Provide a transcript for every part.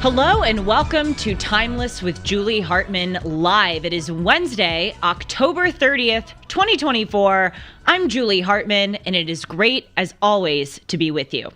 Hello and welcome to Timeless with Julie Hartman Live. It is Wednesday, October 30th, 2024. I'm Julie Hartman, and it is great, as always, to be with you.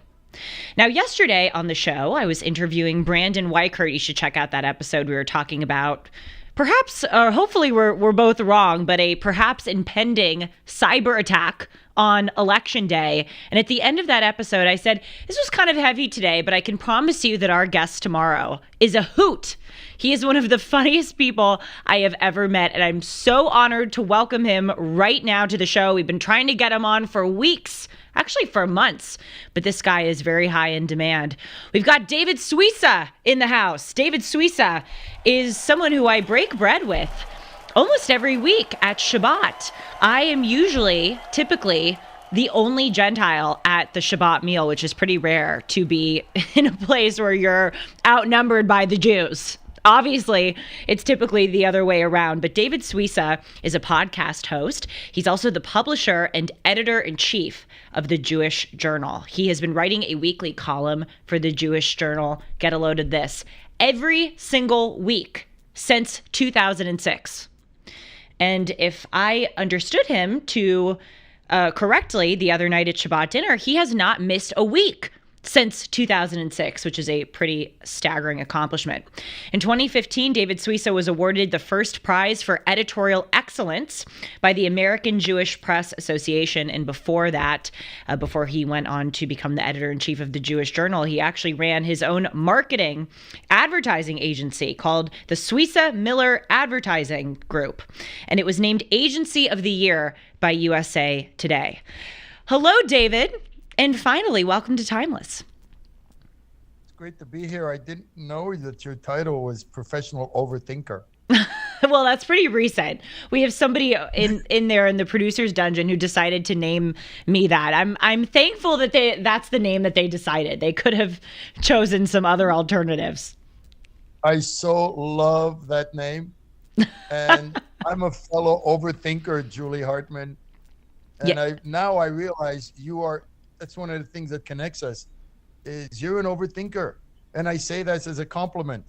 Now, yesterday on the show, I was interviewing Brandon Weichert. You should check out that episode. We were talking about perhaps, or hopefully we're both wrong, but a perhaps impending cyber attack on election day. And at the end of that episode, I said, this was kind of heavy today, but I can promise you that our guest tomorrow is a hoot. He is one of the funniest people I have ever met, and I'm so honored to welcome him right now to the show. We've been trying to get him on for weeks, actually for months, but this guy is very high in demand. We've got David Suissa in the house. David Suissa is someone who I break bread with almost every week at Shabbat. I am typically the only Gentile at the Shabbat meal, which is pretty rare to be in a place where you're outnumbered by the Jews. Obviously, it's typically the other way around, but David Suissa is a podcast host. He's also the publisher and editor-in-chief of the Jewish Journal. He has been writing a weekly column for the Jewish Journal, get a load of this, every single week since 2006. And if I understood him correctly the other night at Shabbat dinner, he has not missed a week since 2006, which is a pretty staggering accomplishment. In 2015, David Suissa was awarded the first prize for Editorial Excellence by the American Jewish Press Association. And before that, before he went on to become the editor-in-chief of the Jewish Journal, he actually ran his own marketing advertising agency called the Suissa Miller Advertising Group. And it was named Agency of the Year by USA Today. Hello, David. And finally, welcome to Timeless. It's great to be here. I didn't know that your title was Professional Overthinker. Well, that's pretty recent. We have somebody in there in the producer's dungeon who decided to name me that. I'm thankful that that's the name that they decided. They could have chosen some other alternatives. I so love that name. And I'm a fellow overthinker, Julie Hartman. And Yeah. now I realize that's one of the things that connects us, is you're an overthinker. And I say that as a compliment,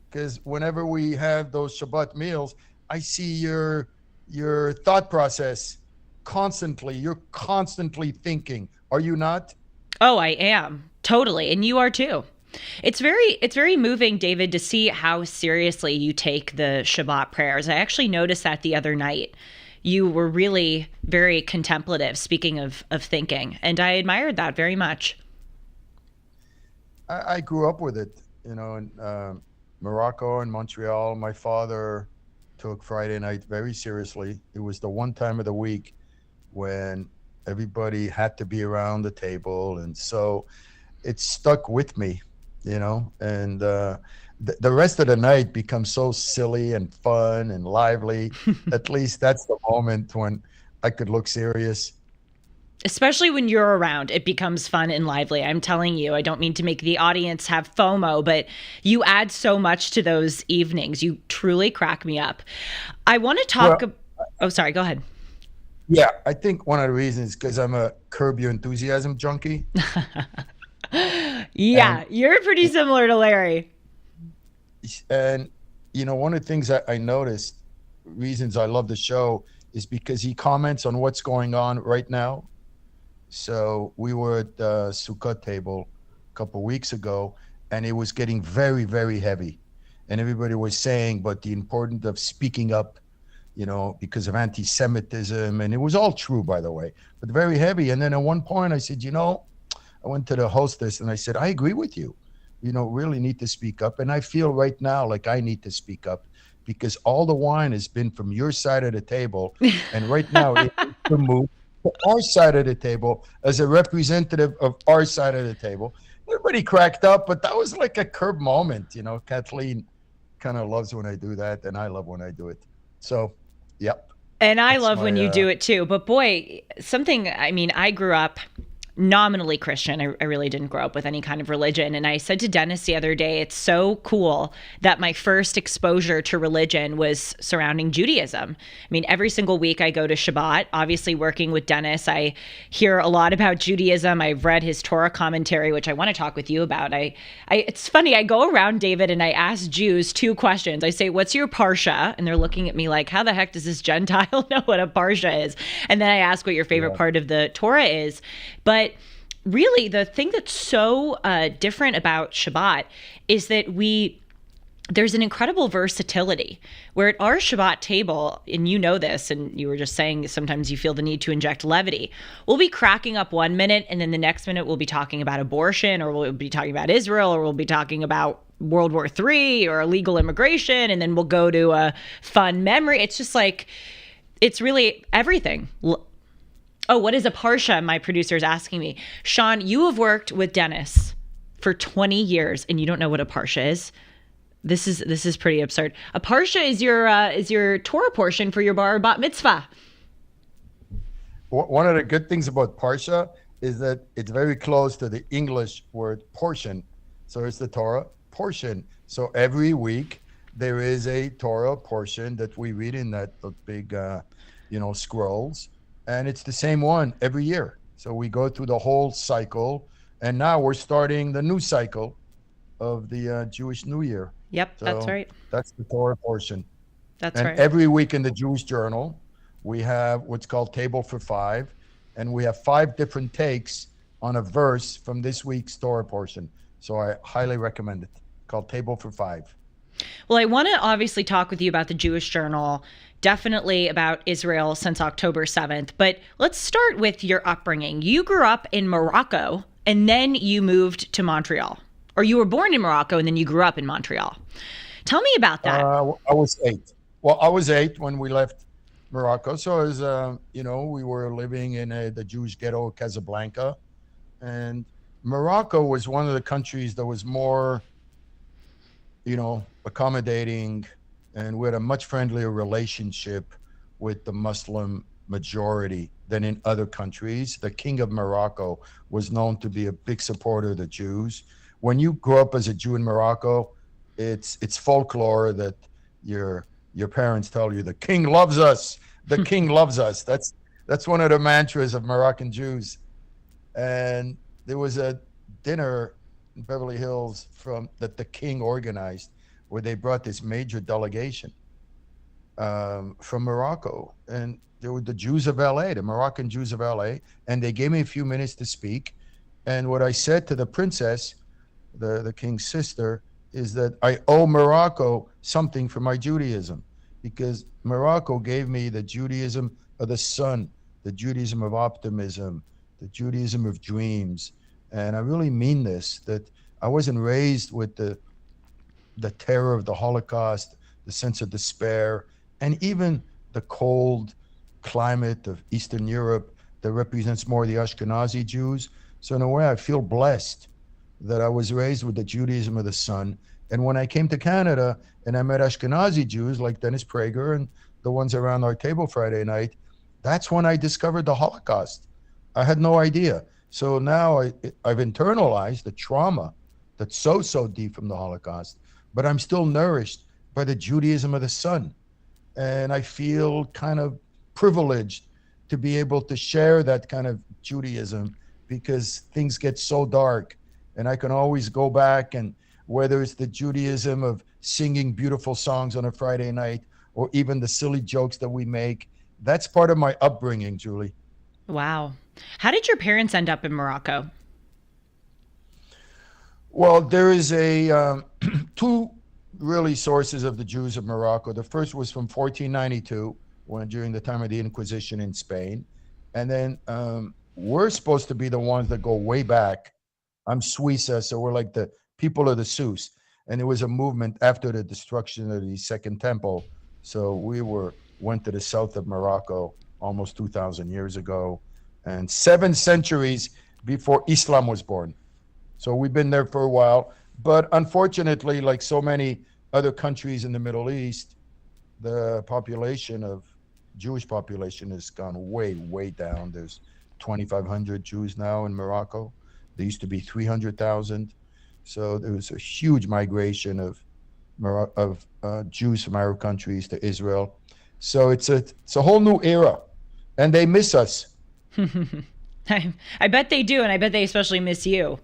because whenever we have those Shabbat meals, I see your thought process constantly. You're constantly thinking. Are you not? Oh, I am. Totally. And you are too. It's very moving, David, to see how seriously you take the Shabbat prayers. I actually noticed that the other night. You were really very contemplative, speaking of thinking, and I admired that very much. I grew up with it, in Morocco and Montreal. My father took Friday night very seriously. It was the one time of the week when everybody had to be around the table, and so it stuck with me, and the rest of the night becomes so silly and fun and lively. At least that's the moment when I could look serious. Especially when you're around, it becomes fun and lively. I'm telling you, I don't mean to make the audience have FOMO, but you add so much to those evenings. You truly crack me up. I want to talk. Oh, sorry. Go ahead. Yeah, I think one of the reasons is because I'm a Curb Your Enthusiasm junkie. Yeah, you're pretty similar to Larry. And, one of the things that I noticed, reasons I love the show, is because he comments on what's going on right now. So we were at the Sukkot table a couple of weeks ago, and it was getting very, very heavy. And everybody was saying, but the importance of speaking up, because of anti-Semitism. And it was all true, by the way, but very heavy. And then at one point I said, I went to the hostess and I said, I agree with you. Really need to speak up. And I feel right now like I need to speak up because all the wine has been from your side of the table. And right now it needs to move to our side of the table as a representative of our side of the table. Everybody cracked up, but that was like a curb moment. Kathleen kind of loves when I do that, and I love when I do it. So, yep. And I love when you do it too. But boy, I grew up nominally Christian. I really didn't grow up with any kind of religion. And I said to Dennis the other day, it's so cool that my first exposure to religion was surrounding Judaism. I mean, every single week I go to Shabbat. Obviously, working with Dennis, I hear a lot about Judaism. I've read his Torah commentary, which I want to talk with you about. It's funny, I go around, David, and I ask Jews two questions. I say, what's your parsha? And they're looking at me like, how the heck does this Gentile know what a parsha is? And then I ask what your favorite part of the Torah is. But really, the thing that's so different about Shabbat is that there's an incredible versatility where at our Shabbat table, and you know this, and you were just saying sometimes you feel the need to inject levity. We'll be cracking up 1 minute, and then the next minute we'll be talking about abortion, or we'll be talking about Israel, or we'll be talking about World War III or illegal immigration, and then we'll go to a fun memory. It's just like, it's really everything. Oh, what is a parsha? My producer is asking me. Sean, you have worked with Dennis for 20 years, and you don't know what a parsha is. This is pretty absurd. A parsha is your Torah portion for your bar or bat mitzvah. One of the good things about parsha is that it's very close to the English word portion. So it's the Torah portion. So every week there is a Torah portion that we read in that big, scrolls. And it's the same one every year. So we go through the whole cycle. And now we're starting the new cycle of the Jewish New Year. Yep, So that's right. that's the Torah portion. That's and right. Every week in the Jewish Journal, we have what's called Table for Five. And we have 5 different takes on a verse from this week's Torah portion. So I highly recommend it. Called Table for Five. Well, I want to obviously talk with you about the Jewish Journal, definitely about Israel since October 7th. But let's start with your upbringing. You grew up in Morocco, and then you moved to Montreal. Or you were born in Morocco, and then you grew up in Montreal. Tell me about that. I was 8. Well, I was 8 when we left Morocco. So as we were living in the Jewish ghetto of Casablanca. And Morocco was one of the countries that was more accommodating, and we had a much friendlier relationship with the Muslim majority than in other countries. The King of Morocco was known to be a big supporter of the Jews. When you grow up as a Jew in Morocco, it's folklore that your parents tell you the king loves us. The king loves us. That's one of the mantras of Moroccan Jews. And there was a dinner in Beverly Hills that the king organized, where they brought this major delegation from Morocco, and there were the Jews of LA, the Moroccan Jews of LA, and they gave me a few minutes to speak. And what I said to the princess, the king's sister, is that I owe Morocco something for my Judaism, because Morocco gave me the Judaism of the sun, the Judaism of optimism, the Judaism of dreams. And I really mean this, that I wasn't raised with the terror of the Holocaust, the sense of despair, and even the cold climate of Eastern Europe that represents more the Ashkenazi Jews. So in a way, I feel blessed that I was raised with the Judaism of the sun. And when I came to Canada and I met Ashkenazi Jews like Dennis Prager and the ones around our table Friday night, that's when I discovered the Holocaust. I had no idea. So now I've internalized the trauma that's so deep from the Holocaust, but I'm still nourished by the Judaism of the sun. And I feel kind of privileged to be able to share that kind of Judaism, because things get so dark, and I can always go back, and whether it's the Judaism of singing beautiful songs on a Friday night, or even the silly jokes that we make, that's part of my upbringing, Julie. Wow. How did your parents end up in Morocco? Well, there is two really sources of the Jews of Morocco. The first was from 1492, during the time of the Inquisition in Spain. And then we're supposed to be the ones that go way back. I'm Suissa, so we're like the people of the Sus. And it was a movement after the destruction of the Second Temple. So we went to the south of Morocco almost 2,000 years ago, and 7 centuries before Islam was born. So we've been there for a while. But unfortunately, like so many other countries in the Middle East, the Jewish population has gone way down. There's 2,500 Jews now in Morocco. There used to be 300,000. So there was a huge migration of Jews from Arab countries to Israel. So it's a whole new era, and they miss us. I bet they do, and I bet they especially miss you.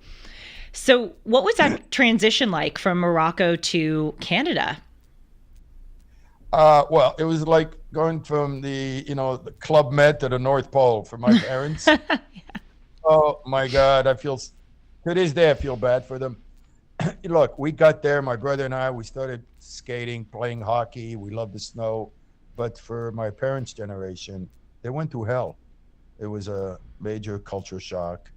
So what was that transition like from Morocco to Canada? Well, it was like going from the Club Med to the North Pole for my parents. Yeah. Oh my God, to this day I feel bad for them. Look, we got there, my brother and I, we started skating, playing hockey. We loved the snow. But for my parents' generation, they went through hell. It was a major culture shock.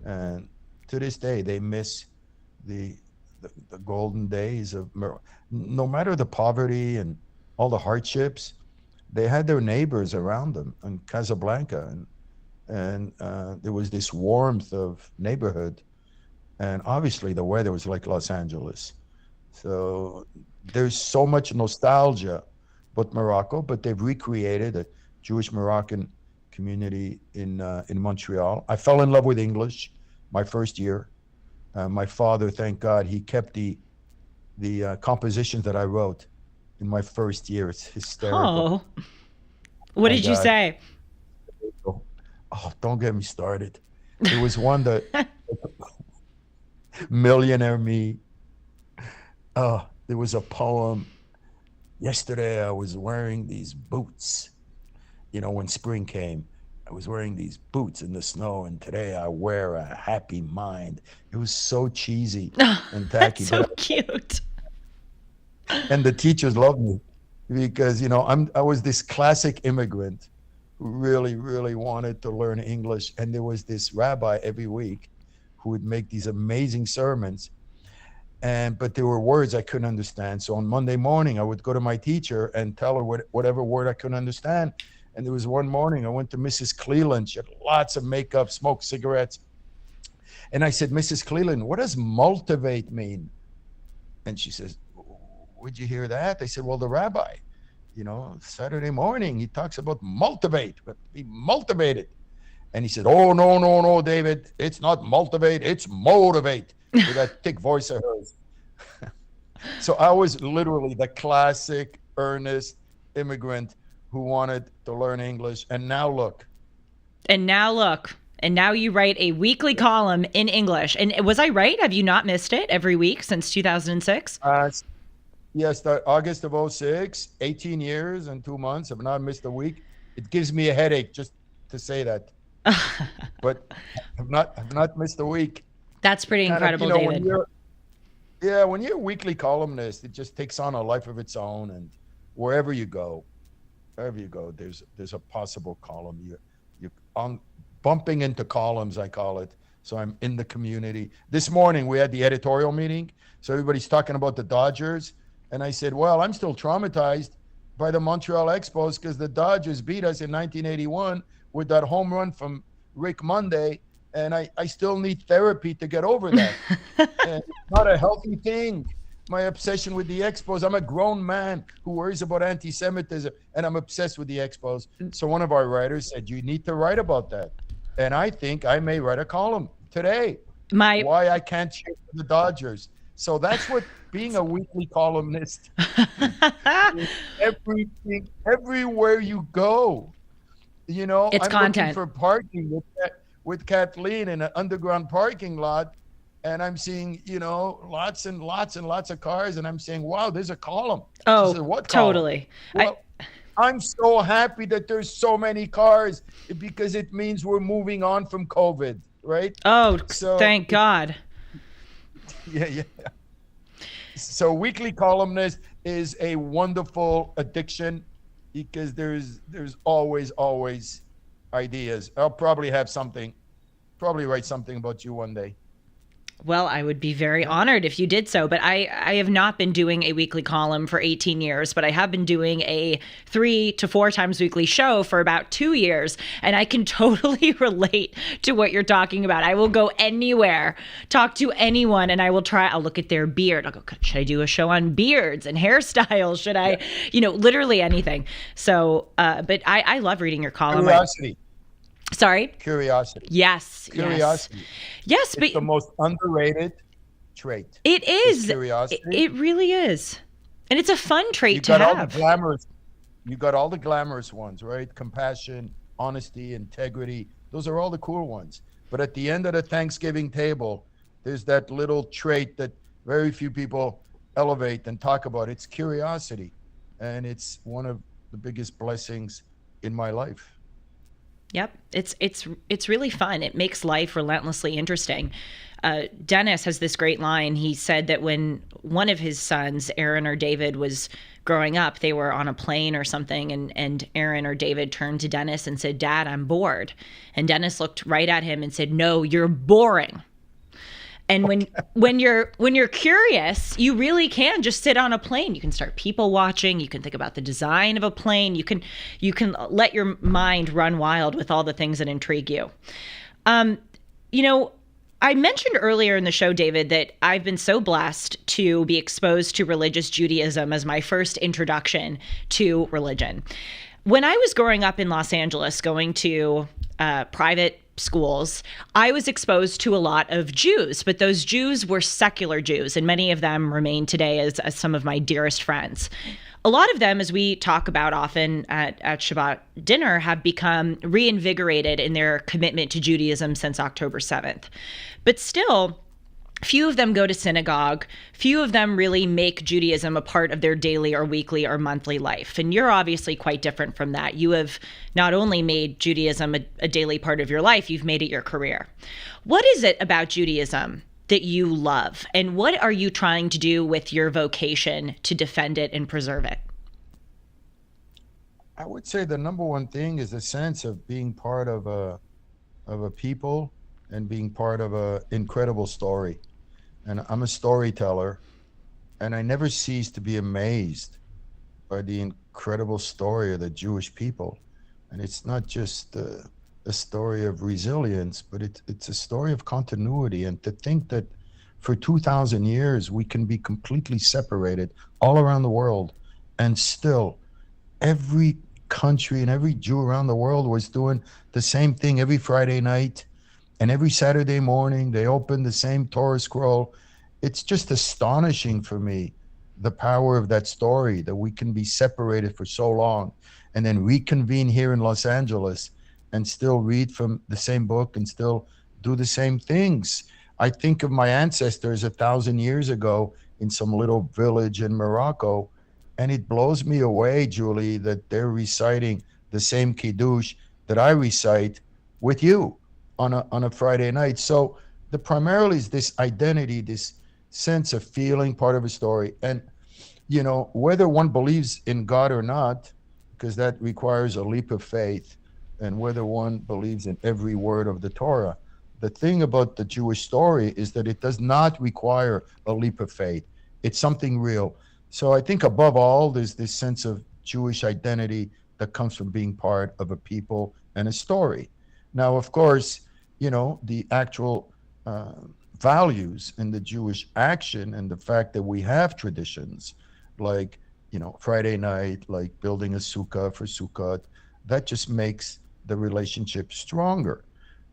And to this day, they miss the golden days of, no matter the poverty and all the hardships, they had their neighbors around them in Casablanca. And there was this warmth of neighborhood. And obviously the weather was like Los Angeles. So there's so much nostalgia about Morocco, but they've recreated a Jewish Moroccan community in Montreal. I fell in love with English my first year. My father, thank God, he kept the compositions that I wrote in my first year. It's hysterical. Oh, what did you say? Oh, don't get me started. There was one that Millionaire Me. There was a poem. Yesterday I was wearing these boots. When spring came, I was wearing these boots in the snow, and today I wear a happy mind. It was so cheesy and tacky. That's so cute. And the teachers loved me because, I was this classic immigrant who really, really wanted to learn English. And there was this rabbi every week who would make these amazing sermons. But there were words I couldn't understand. So on Monday morning, I would go to my teacher and tell her whatever word I couldn't understand. And there was one morning I went to Mrs. Cleland. She had lots of makeup, smoked cigarettes. And I said, Mrs. Cleland, what does multivate mean? And she says, would you hear that? I said, well, the rabbi, Saturday morning, he talks about multivate, but be motivated. And he said, oh, no, David, it's not multivate, it's motivate, with that thick voice of hers. So I was literally the classic, earnest immigrant who wanted to learn English. And now look. And now you write a weekly column in English. And was I right? Have you not missed it every week since 2006? Yes, August of 2006, 18 years and 2 months. I've not missed a week. It gives me a headache just to say that. But I've not missed a week. That's pretty incredible, David. When you're a weekly columnist, it just takes on a life of its own. And wherever you go, there's a possible column. You're bumping into columns, I call it. So I'm in the community. This morning we had the editorial meeting. So everybody's talking about the Dodgers. And I said, well, I'm still traumatized by the Montreal Expos because the Dodgers beat us in 1981 with that home run from Rick Monday. And I still need therapy to get over that. And it's not a healthy thing. My obsession with the Expos. I'm a grown man who worries about anti-Semitism, and I'm obsessed with the Expos. So one of our writers said, you need to write about that. And I think I may write a column today. Why I can't cheer for the Dodgers. So that's what being a weekly columnist. Everything, everywhere you go, it's I'm content. looking for parking with Kathleen in an underground parking lot, and I'm seeing, lots and lots and lots of cars, and I'm saying, wow, there's a column. Oh, said, what column? Totally. Well, I'm so happy that there's so many cars because it means we're moving on from COVID, right? Oh, so, thank God. Yeah. So weekly columnist is a wonderful addiction because there's always ideas. I'll probably write something about you one day. Well, I would be very honored if you did so, but I have not been doing a weekly column for 18 years, but I have been doing a 3 to 4 times weekly show for about 2 years, and I can totally relate to what you're talking about. I will go anywhere, talk to anyone, and I'll look at their beard. I'll go, should I do a show on beards and hairstyles? Should I, literally anything. So, but I love reading your column. Curiosity. Sorry? Curiosity. Yes. Curiosity. Yes, It's the most underrated trait. it is. Curiosity. It really is. And it's a fun trait You to got all the have. glamorous. You got all the glamorous ones, right? Compassion, honesty, integrity. Those are all the cool ones. But at the end of the Thanksgiving table, there's that little trait that very few people elevate and talk about. It's curiosity. And it's one of the biggest blessings in my life. Yep, it's really fun. It makes life relentlessly interesting. Dennis has this great line. He said that when one of his sons, Aaron or David, was growing up, they were on a plane or something, and Aaron or David turned to Dennis and said, "Dad, I'm bored." And Dennis looked right at him and said, "No, you're boring." And when you're curious, you really can just sit on a plane. You can start people watching. You can think about the design of a plane. You can let your mind run wild with all the things that intrigue you. You know, I mentioned earlier in the show, David, that I've been so blessed to be exposed to religious Judaism as my first introduction to religion. When I was growing up in Los Angeles, going to private schools, I was exposed to a lot of Jews, but those Jews were secular Jews, and many of them remain today as some of my dearest friends. A lot of them, as we talk about often at Shabbat dinner, have become reinvigorated in their commitment to Judaism since October 7th. But still, few of them go to synagogue. Few of them really make Judaism a part of their daily or weekly or monthly life. And you're obviously quite different from that. You have not only made Judaism a daily part of your life, you've made it your career. What is it about Judaism that you love? And what are you trying to do with your vocation to defend it and preserve it? I would say the number one thing is the sense of being part of a people and being part of an incredible story. And I'm a storyteller, and I never cease to be amazed by the incredible story of the Jewish people. And it's not just a story of resilience, but it's a story of continuity. And to think that for 2,000 years, we can be completely separated all around the world, and still every country and every Jew around the world was doing the same thing every Friday night. And every Saturday morning, they open the same Torah scroll. It's just astonishing for me, the power of that story, that we can be separated for so long and then reconvene here in Los Angeles and still read from the same book and still do the same things. I think of my ancestors 1,000 years ago in some little village in Morocco, and it blows me away, Julie, that they're reciting the same Kiddush that I recite with you on a Friday night. So the primarily is this identity, this sense of feeling part of a story. And, you know, whether one believes in God or not, because that requires a leap of faith, and whether one believes in every word of the Torah, the thing about the Jewish story is that it does not require a leap of faith. It's something real. So I think above all, there's this sense of Jewish identity that comes from being part of a people and a story. Now, of course, you know, the actual values in the Jewish action and the fact that we have traditions like, you know, Friday night, like building a sukkah for Sukkot, that just makes the relationship stronger.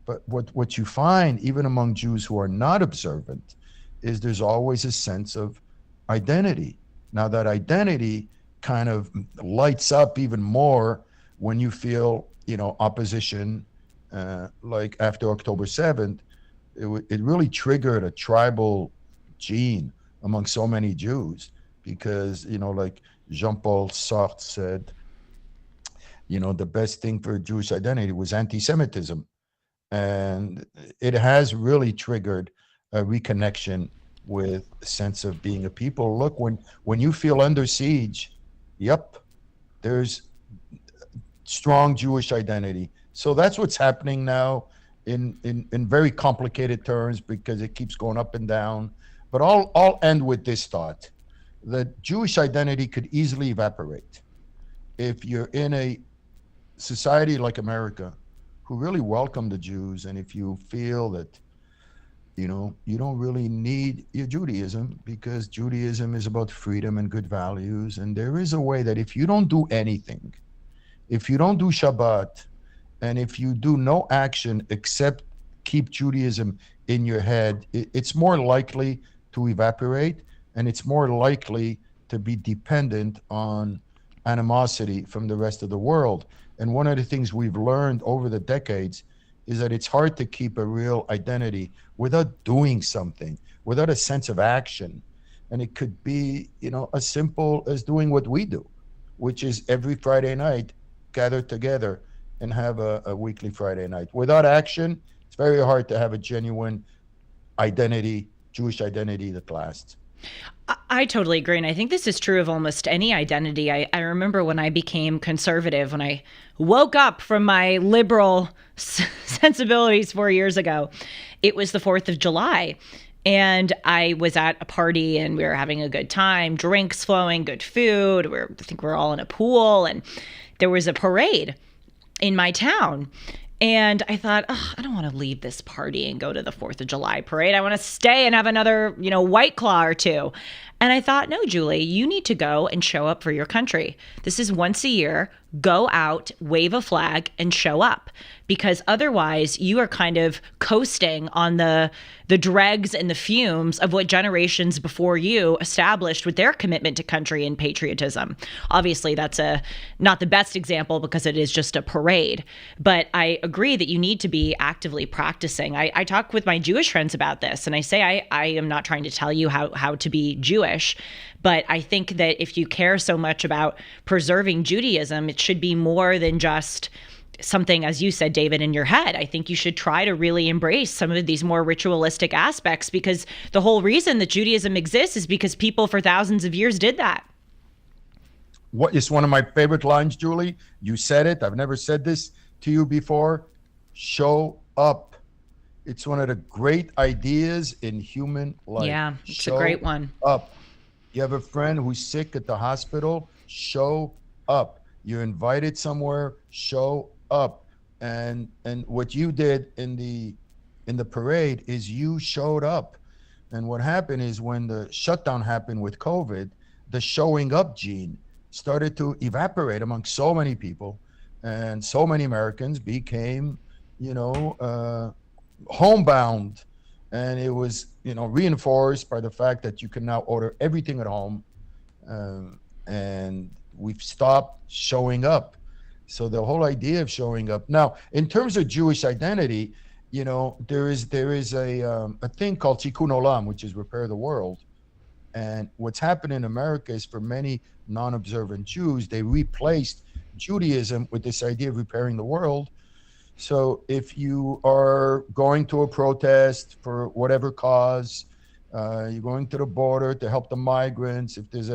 But what you find, even among Jews who are not observant, is there's always a sense of identity. Now, that identity kind of lights up even more when you feel, you know, opposition. Like after October 7th, it really triggered a tribal gene among so many Jews because, you know, like Jean-Paul Sartre said, you know, the best thing for Jewish identity was anti-Semitism. And it has really triggered a reconnection with a sense of being a people. Look, when you feel under siege, yep, there's strong Jewish identity. So that's what's happening now in very complicated terms because it keeps going up and down. But I'll end with this thought, that Jewish identity could easily evaporate if you're in a society like America who really welcome the Jews, and if you feel that, you know, you don't really need your Judaism because Judaism is about freedom and good values. And there is a way that if you don't do anything, if you don't do Shabbat, And if you do no action except keep Judaism in your head, it's more likely to evaporate, and it's more likely to be dependent on animosity from the rest of the world. And one of the things we've learned over the decades is that it's hard to keep a real identity without doing something, without a sense of action. And it could be, as simple as doing what we do, which is every Friday night gather together and have a weekly Friday night. Without action, it's very hard to have a genuine identity, Jewish identity that lasts. I totally agree. And I think this is true of almost any identity. I remember when I became conservative, when I woke up from my liberal sensibilities 4 years ago, it was the 4th of July. And I was at a party and we were having a good time, drinks flowing, good food. I think we're all in a pool, and there was a parade in my town. And I thought, I don't want to leave this party and go to the 4th of July parade. I want to stay and have another, White Claw or two. And I thought, no, Julie, you need to go and show up for your country. This is once a year. Go out, wave a flag, and show up. Because otherwise, you are kind of coasting on the dregs and the fumes of what generations before you established with their commitment to country and patriotism. Obviously, that's not the best example because it is just a parade. But I agree that you need to be actively practicing. I talk with my Jewish friends about this, and I say I am not trying to tell you how to be Jewish, but I think that if you care so much about preserving Judaism, it should be more than just something, as you said, David, in your head. I think you should try to really embrace some of these more ritualistic aspects, because the whole reason that Judaism exists is because people for thousands of years did that. What is one of my favorite lines, Julie? You said it. I've never said this to you before. Show up. It's one of the great ideas in human life. Yeah, it's a great one. Up. You have a friend who's sick at the hospital, show up. You're invited somewhere, show up. And what you did in the parade is you showed up. And what happened is when the shutdown happened with COVID, the showing up gene started to evaporate among so many people, and so many Americans became, homebound. And it was, reinforced by the fact that you can now order everything at home. And we've stopped showing up. So the whole idea of showing up. Now, in terms of Jewish identity, there is a thing called Tikkun Olam, which is repair the world. And what's happened in America is, for many non-observant Jews, they replaced Judaism with this idea of repairing the world. So if you are going to a protest for whatever cause, you're going to the border to help the migrants, if there's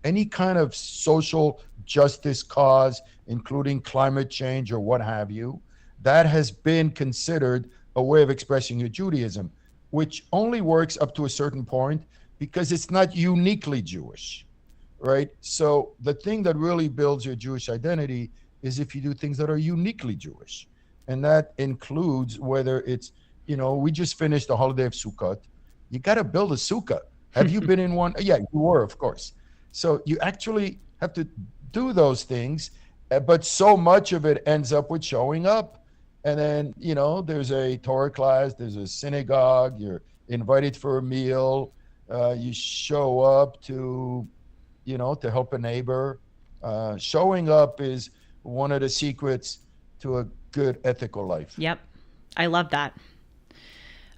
any kind of social justice cause, including climate change or what have you, that has been considered a way of expressing your Judaism, which only works up to a certain point because it's not uniquely Jewish, right? So the thing that really builds your Jewish identity is if you do things that are uniquely Jewish. And that includes whether it's, we just finished the holiday of Sukkot. You got to build a sukkah. Have you been in one? Yeah, you were, of course. So you actually have to do those things, but so much of it ends up with showing up. And then, there's a Torah class, there's a synagogue, you're invited for a meal, you show up to help a neighbor. Showing up is one of the secrets to a good ethical life. Yep. I love that.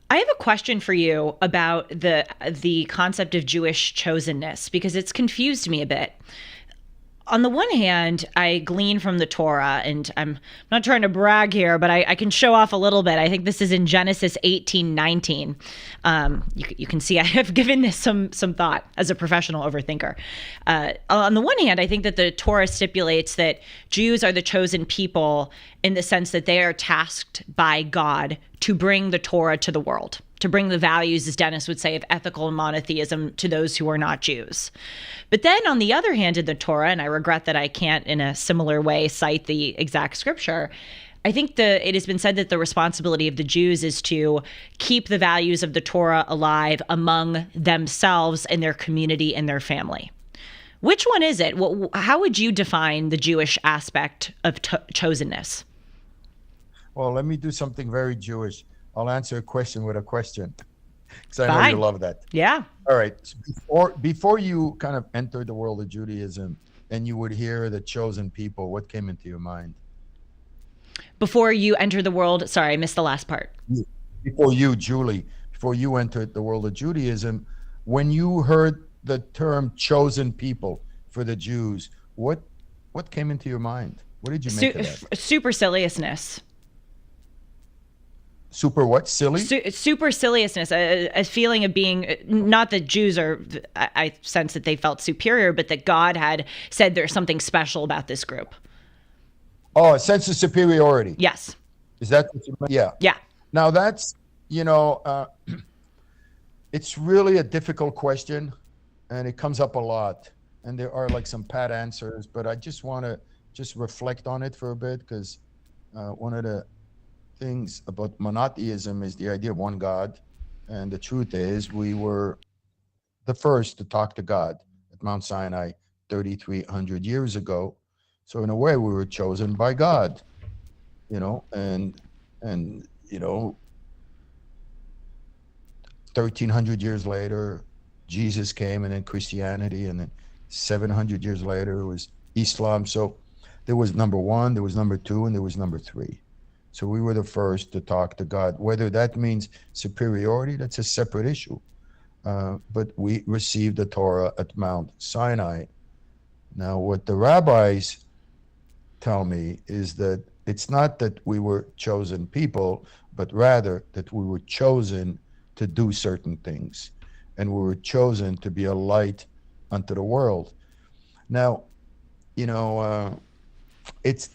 I have a question for you about the concept of Jewish chosenness, because it's confused me a bit. On the one hand, I glean from the Torah, and I'm not trying to brag here, but I can show off a little bit. I think this is in Genesis 18:19. You can see I have given this some thought as a professional overthinker. On the one hand, I think that the Torah stipulates that Jews are the chosen people in the sense that they are tasked by God to bring the Torah to the world, to bring the values, as Dennis would say, of ethical monotheism to those who are not Jews. But then on the other hand, in the Torah, and I regret that I can't in a similar way cite the exact scripture, I think it has been said that the responsibility of the Jews is to keep the values of the Torah alive among themselves and their community and their family. Which one is it? How would you define the Jewish aspect of chosenness? Well, let me do something very Jewish. I'll answer a question with a question, because I know you Fine. love that. Yeah. All right. So before you kind of entered the world of Judaism and you would hear the chosen people, what came into your mind? Before you enter the world, sorry, I missed the last part. Before you, Julie, before you entered the world of Judaism, when you heard the term chosen people for the Jews, what came into your mind? What did you make of that? Superciliousness. Super what? Silly? Superciliousness, a feeling of being, not that Jews are, I sense that they felt superior, but that God had said there's something special about this group. Oh, a sense of superiority. Yes. Is that what you meant? Yeah. Yeah. Now that's, it's really a difficult question, and it comes up a lot. And there are like some pat answers, but I just want to just reflect on it for a bit, because one of the things about monotheism is the idea of one God. And the truth is, we were the first to talk to God at Mount Sinai 3,300 years ago. So in a way, we were chosen by God, and 1,300 years later, Jesus came, and then Christianity, and then 700 years later, it was Islam. So there was number one, there was number two, and there was number three. So we were the first to talk to God. Whether that means superiority, that's a separate issue. But we received the Torah at Mount Sinai. Now, what the rabbis tell me is that it's not that we were chosen people, but rather that we were chosen to do certain things. And we were chosen to be a light unto the world. Now, it's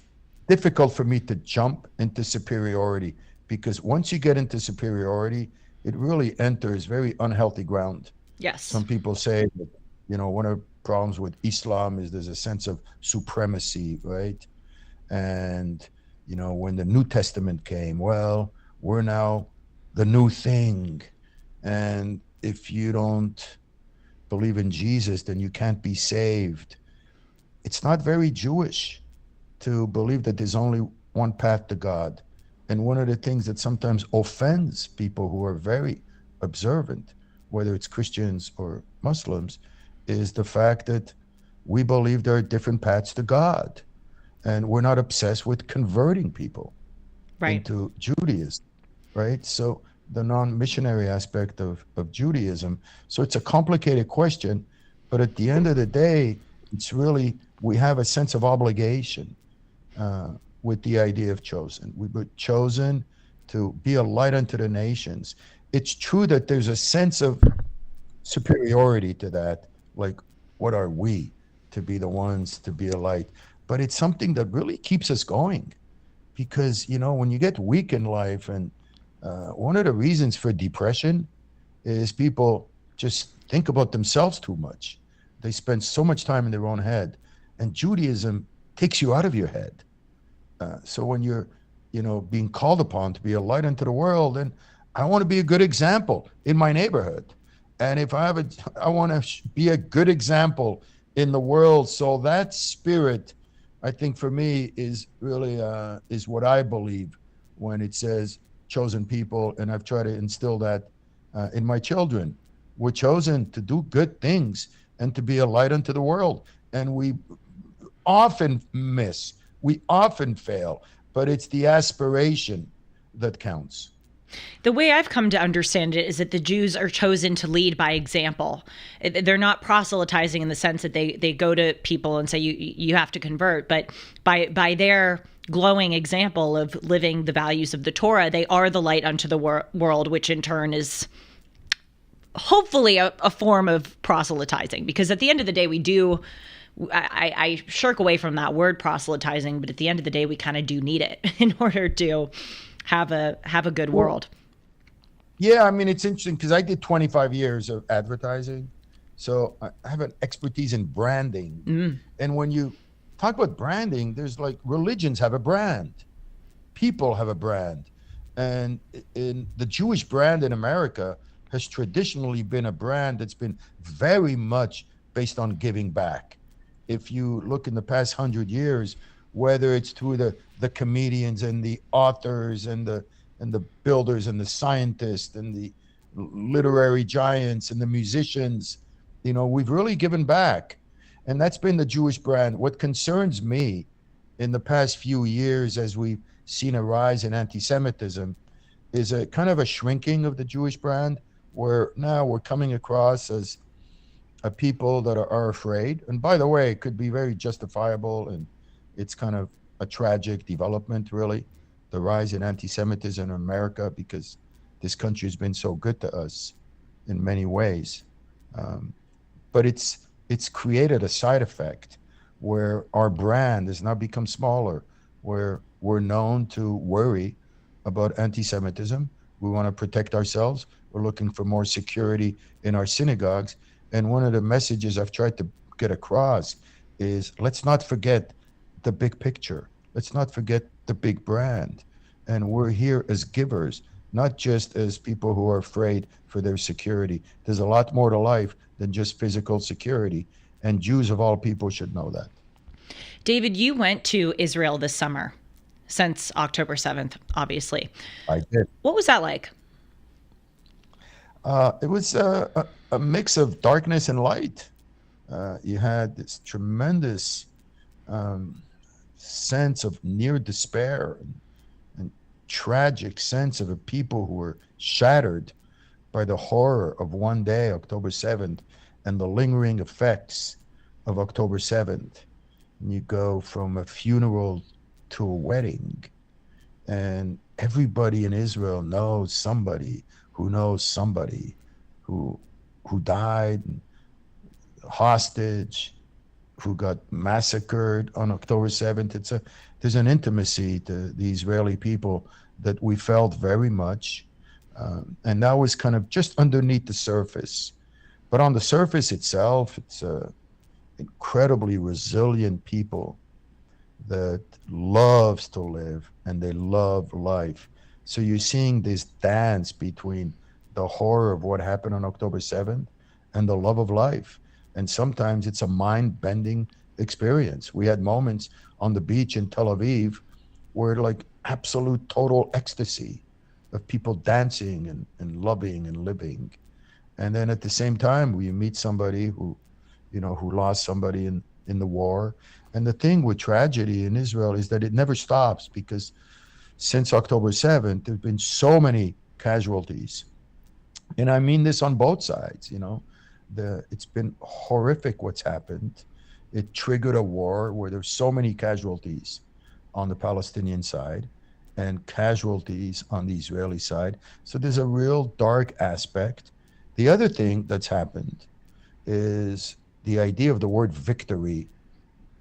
difficult for me to jump into superiority, because once you get into superiority, it really enters very unhealthy ground. Yes. Some people say that, one of the problems with Islam is there's a sense of supremacy, right? And, when the New Testament came, well, we're now the new thing. And if you don't believe in Jesus, then you can't be saved. It's not very Jewish to believe that there's only one path to God. And one of the things that sometimes offends people who are very observant, whether it's Christians or Muslims, is the fact that we believe there are different paths to God. And we're not obsessed with converting people into Judaism, right? So the non-missionary aspect of Judaism. So it's a complicated question, but at the end of the day, it's really, we have a sense of obligation with the idea of chosen. We were chosen to be a light unto the nations. It's true that there's a sense of superiority to that, like, what are we to be the ones to be a light? But it's something that really keeps us going, because, when you get weak in life, and one of the reasons for depression is people just think about themselves too much. They spend so much time in their own head, and Judaism takes you out of your head. So when you're, being called upon to be a light unto the world, and I want to be a good example in my neighborhood. And if I want to be a good example in the world. So that spirit, I think for me, is really, is what I believe when it says chosen people. And I've tried to instill that in my children. We're chosen to do good things and to be a light unto the world. And we often miss, we often fail, but it's the aspiration that counts. The way I've come to understand it is that the Jews are chosen to lead by example. They're not proselytizing in the sense that they go to people and say, you have to convert, but by their glowing example of living the values of the Torah, they are the light unto the world, which in turn is hopefully a form of proselytizing. Because at the end of the day, I shirk away from that word proselytizing, but at the end of the day, we kind of do need it in order to have a good world. Yeah, I mean, it's interesting because I did 25 years of advertising. So I have an expertise in branding. Mm. And when you talk about branding, there's like religions have a brand. People have a brand. And in the Jewish brand in America has traditionally been a brand that's been very much based on giving back. If you look in the past 100 years, whether it's through the comedians and the authors and the builders and the scientists and the literary giants and the musicians. We've really given back. And that's been the Jewish brand. What concerns me in the past few years, as we've seen a rise in anti-Semitism, is a kind of a shrinking of the Jewish brand, where now we're coming across as a people that are afraid. And by the way, it could be very justifiable, and it's kind of a tragic development, really, the rise in anti-Semitism in America, because this country has been so good to us in many ways. But it's created a side effect where our brand has now become smaller, where we're known to worry about anti-Semitism. We want to protect ourselves. We're looking for more security in our synagogues. And one of the messages I've tried to get across is, let's not forget the big picture. Let's not forget the big brand. And we're here as givers, not just as people who are afraid for their security. There's a lot more to life than just physical security. And Jews of all people should know that. David, you went to Israel this summer, since October 7th, obviously. I did. What was that like? It was a mix of darkness and light. You had this tremendous sense of near despair and tragic sense of a people who were shattered by the horror of one day, October 7th, and the lingering effects of October 7th. And you go from a funeral to a wedding, and everybody in Israel knows somebody who knows somebody who died, hostage, who got massacred on October 7th. There's an intimacy to the Israeli people that we felt very much. And that was kind of just underneath the surface. But on the surface itself, it's incredibly resilient people that loves to live and they love life. So you're seeing this dance between the horror of what happened on October 7th and the love of life. And sometimes it's a mind-bending experience. We had moments on the beach in Tel Aviv where like absolute total ecstasy of people dancing and loving and living. And then at the same time, we meet somebody who lost somebody in the war. And the thing with tragedy in Israel is that it never stops, because since October 7th, there's been so many casualties. And I mean this on both sides, it's been horrific what's happened. It triggered a war where there's so many casualties on the Palestinian side and casualties on the Israeli side. So there's a real dark aspect. The other thing that's happened is the idea of the word victory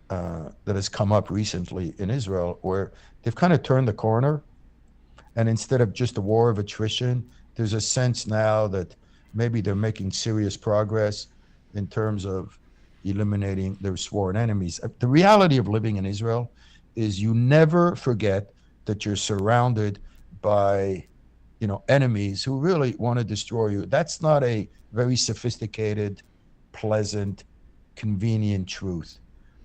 that has come up recently in Israel, where they've kind of turned the corner. And instead of just a war of attrition, there's a sense now that maybe they're making serious progress in terms of eliminating their sworn enemies. The reality of living in Israel is you never forget that you're surrounded by, enemies who really want to destroy you. That's not a very sophisticated, pleasant, convenient truth.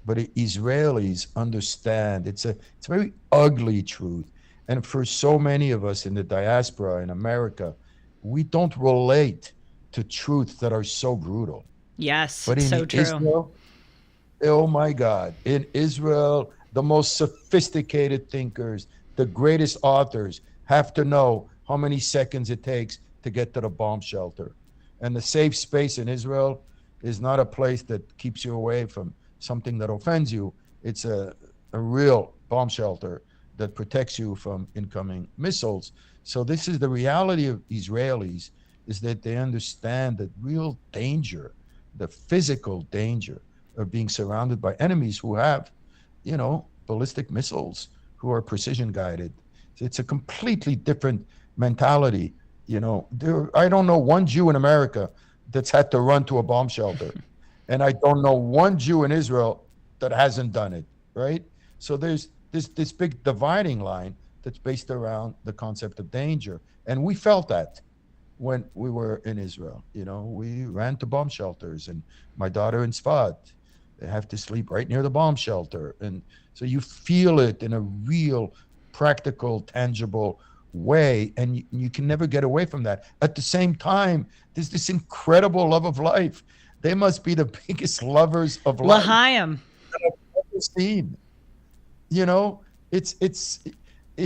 But Israelis understand it's a very ugly truth. And for so many of us in the diaspora in America, we don't relate to truths that are so brutal. Yes, but in so true. Israel, oh my God, in Israel, the most sophisticated thinkers, the greatest authors have to know how many seconds it takes to get to the bomb shelter. And the safe space in Israel is not a place that keeps you away from something that offends you. It's a real bomb shelter that protects you from incoming missiles. So this is the reality of Israelis, is that they understand the real danger, the physical danger of being surrounded by enemies who have, ballistic missiles, who are precision guided. It's a completely different mentality. I don't know one Jew in America that's had to run to a bomb shelter. And I don't know one Jew in Israel that hasn't done it, right? So there's this big dividing line that's based around the concept of danger. And we felt that when we were in Israel. We ran to bomb shelters, and my daughter in Sfat, They have to sleep right near the bomb shelter. And so you feel it in a real, practical, tangible way, and you can never get away from that. At the same time, there's this incredible love of life. They must be the biggest lovers of life L'chaim. that I've ever seen. You know, it's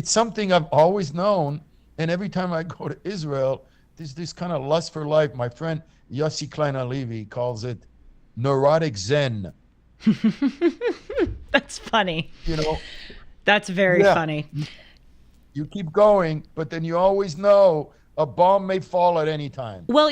something I've always known, and every time I go to Israel, there's this kind of lust for life. My friend Yossi Klein Alevi calls it neurotic Zen. That's funny. You know, That's very funny. You keep going, but then you always know a bomb may fall at any time. Well,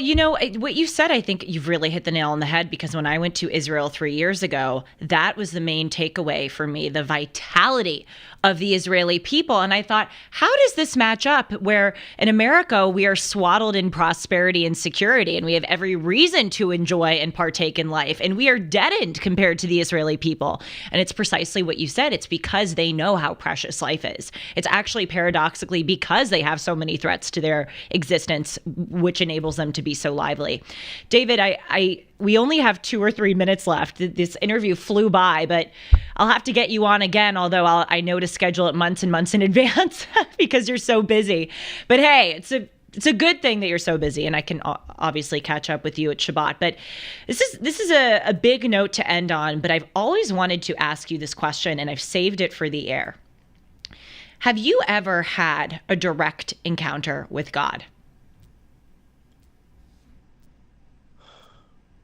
what you said, I think you've really hit the nail on the head, because when I went to Israel 3 years ago, that was the main takeaway for me, the vitality of the Israeli people. And I thought, how does this match up where in America, we are swaddled in prosperity and security, and we have every reason to enjoy and partake in life, and we are deadened compared to the Israeli people. And it's precisely what you said. It's because they know how precious life is. It's actually paradoxically because they have so many threats to their existence, which enables them to be so lively. David, we only have 2 or 3 minutes left. This interview flew by, but I'll have to get you on again, although I know to schedule it months and months in advance because you're so busy. But hey, it's a good thing that you're so busy, and I can obviously catch up with you at Shabbat. But this is a big note to end on, but I've always wanted to ask you this question, and I've saved it for the air. Have you ever had a direct encounter with God?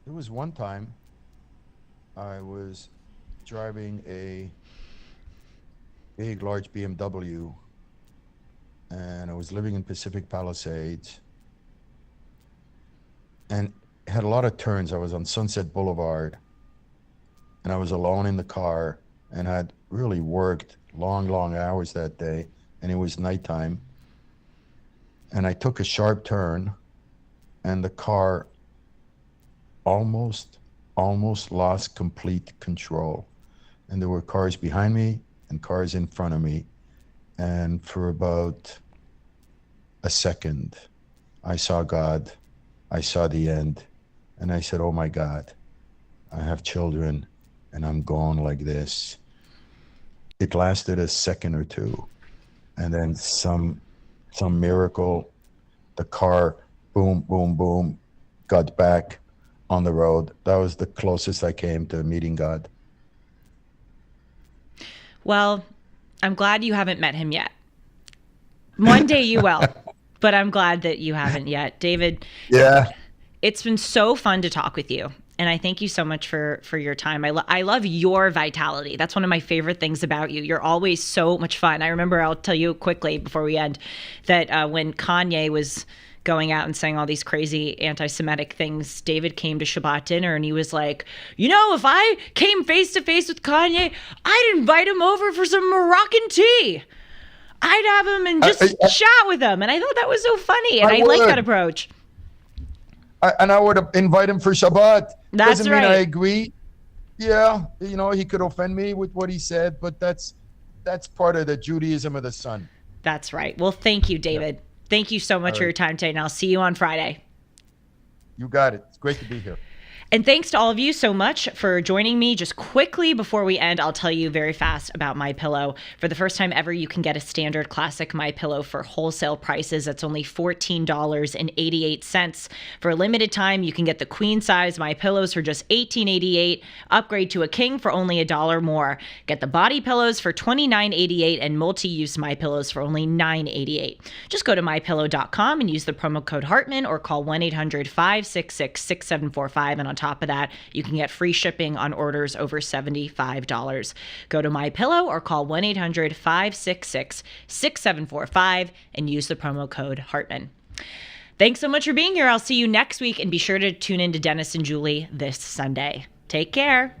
There was one time I was driving a big, large BMW, and I was living in Pacific Palisades, and it had a lot of turns. I was on Sunset Boulevard, and I was alone in the car, and I'd really worked long hours that day, and it was nighttime, and I took a sharp turn, and the car almost lost complete control, and there were cars behind me and cars in front of me, and for about a second I saw God, I saw the end, and I said, oh my God, I have children and I'm going like this. It lasted a second or two, and then some miracle, the car boom got back on the road. That was the closest I came to meeting God. Well, I'm glad you haven't met him yet. One day you will, but I'm glad that you haven't yet. David, it's been so fun to talk with you. And I thank you so much for your time. I love your vitality. That's one of my favorite things about you. You're always so much fun. I remember, I'll tell you quickly before we end, that when Kanye was going out and saying all these crazy anti-Semitic things, David came to Shabbat dinner and he was like, if I came face to face with Kanye, I'd invite him over for some Moroccan tea. I'd have him and just chat with him. And I thought that was so funny. And I like that approach. And I would invite him for Shabbat. That's Doesn't right. mean I agree. Yeah, he could offend me with what he said, but that's part of the Judaism of the sun. That's right. Well, thank you, David. Yeah. Thank you so much for your time today, and I'll see you on Friday. You got it. It's great to be here. And thanks to all of you so much for joining me. Just quickly before we end, I'll tell you very fast about MyPillow. For the first time ever, you can get a standard classic MyPillow for wholesale prices. That's only $14.88. For a limited time, you can get the queen size MyPillows for just $18.88. Upgrade to a king for only $1 more. Get the body pillows for $29.88 and multi-use MyPillows for only $9.88. Just go to MyPillow.com and use the promo code Hartman or call 1-800-566-6745. And on top of that, you can get free shipping on orders over $75. Go to MyPillow or call 1-800-566-6745 and use the promo code Hartman. Thanks so much for being here. I'll see you next week, and be sure to tune in to Dennis and Julie this Sunday. Take care.